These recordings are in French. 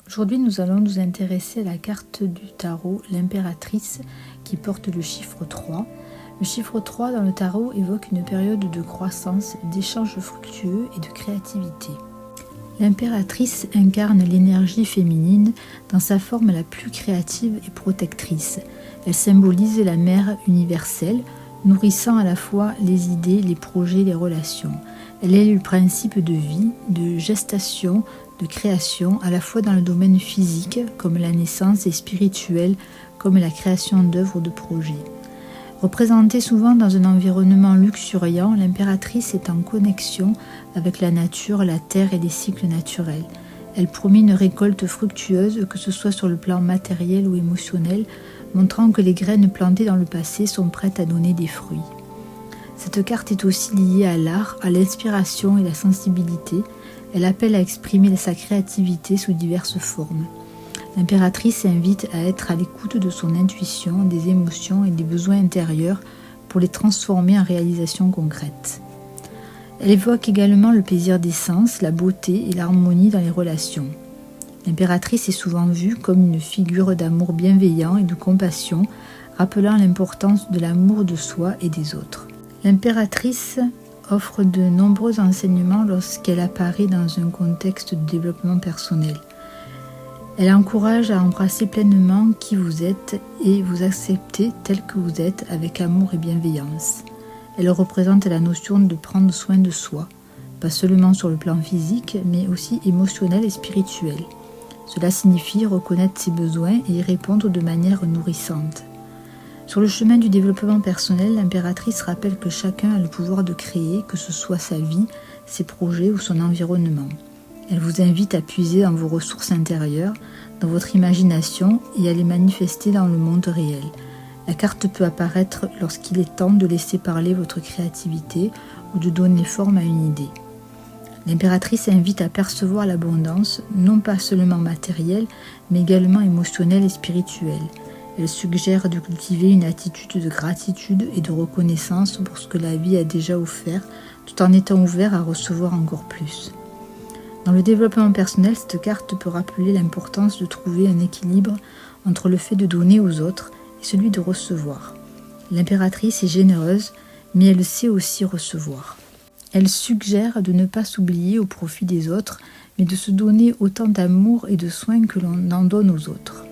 Aujourd'hui, nous allons nous intéresser à la carte du tarot, l'impératrice, qui porte le chiffre 3. Le chiffre 3 dans le tarot évoque une période de croissance, d'échanges fructueux et de créativité. L'impératrice incarne l'énergie féminine dans sa forme la plus créative et protectrice. Elle symbolise la mère universelle, nourrissant à la fois les idées, les projets, les relations. Elle est le principe de vie, de gestation, de création, à la fois dans le domaine physique, comme la naissance, et spirituel, comme la création d'œuvres ou de projets. Représentée souvent dans un environnement luxuriant, l'impératrice est en connexion avec la nature, la terre et les cycles naturels. Elle promet une récolte fructueuse, que ce soit sur le plan matériel ou émotionnel, montrant que les graines plantées dans le passé sont prêtes à donner des fruits. Cette carte est aussi liée à l'art, à l'inspiration et la sensibilité. Elle appelle à exprimer sa créativité sous diverses formes. L'impératrice invite à être à l'écoute de son intuition, des émotions et des besoins intérieurs pour les transformer en réalisations concrètes. Elle évoque également le plaisir des sens, la beauté et l'harmonie dans les relations. L'impératrice est souvent vue comme une figure d'amour bienveillant et de compassion, rappelant l'importance de l'amour de soi et des autres. L'impératrice offre de nombreux enseignements lorsqu'elle apparaît dans un contexte de développement personnel. Elle encourage à embrasser pleinement qui vous êtes et vous accepter tel que vous êtes avec amour et bienveillance. Elle représente la notion de prendre soin de soi, pas seulement sur le plan physique, mais aussi émotionnel et spirituel. Cela signifie reconnaître ses besoins et y répondre de manière nourrissante. Sur le chemin du développement personnel, l'impératrice rappelle que chacun a le pouvoir de créer, que ce soit sa vie, ses projets ou son environnement. Elle vous invite à puiser dans vos ressources intérieures, dans votre imagination et à les manifester dans le monde réel. La carte peut apparaître lorsqu'il est temps de laisser parler votre créativité ou de donner forme à une idée. L'impératrice invite à percevoir l'abondance, non pas seulement matérielle, mais également émotionnelle et spirituelle. Elle suggère de cultiver une attitude de gratitude et de reconnaissance pour ce que la vie a déjà offert, tout en étant ouvert à recevoir encore plus. Dans le développement personnel, cette carte peut rappeler l'importance de trouver un équilibre entre le fait de donner aux autres et celui de recevoir. L'impératrice est généreuse, mais elle sait aussi recevoir. Elle suggère de ne pas s'oublier au profit des autres, mais de se donner autant d'amour et de soins que l'on en donne aux autres.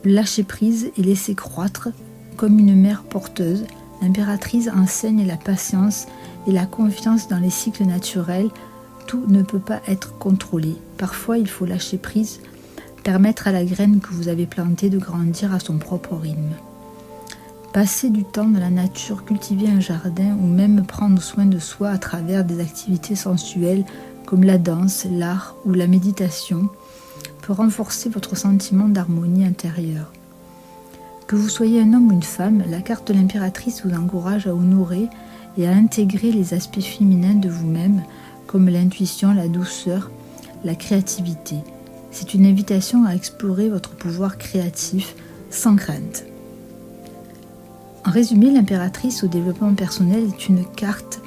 Lâcher prise et laisser croître, comme une mère porteuse, l'impératrice enseigne la patience et la confiance dans les cycles naturels. Tout ne peut pas être contrôlé. Parfois, il faut lâcher prise, permettre à la graine que vous avez plantée de grandir à son propre rythme. Passer du temps dans la nature, cultiver un jardin ou même prendre soin de soi à travers des activités sensuelles comme la danse, l'art ou la méditation peut renforcer votre sentiment d'harmonie intérieure. Que vous soyez un homme ou une femme, la carte de l'impératrice vous encourage à honorer et à intégrer les aspects féminins de vous-même comme l'intuition, la douceur, la créativité. C'est une invitation à explorer votre pouvoir créatif sans crainte. En résumé, l'impératrice au développement personnel est une carte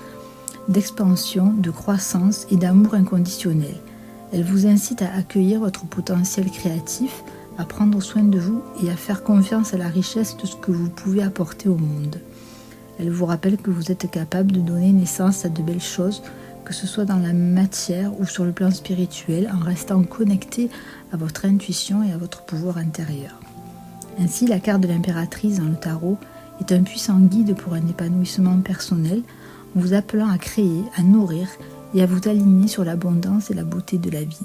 d'expansion, de croissance et d'amour inconditionnel. Elle vous incite à accueillir votre potentiel créatif, à prendre soin de vous et à faire confiance à la richesse de ce que vous pouvez apporter au monde. Elle vous rappelle que vous êtes capable de donner naissance à de belles choses, que ce soit dans la matière ou sur le plan spirituel, en restant connecté à votre intuition et à votre pouvoir intérieur. Ainsi, la carte de l'impératrice dans le tarot est un puissant guide pour un épanouissement personnel, en vous appelant à créer, à nourrir et à vous aligner sur l'abondance et la beauté de la vie.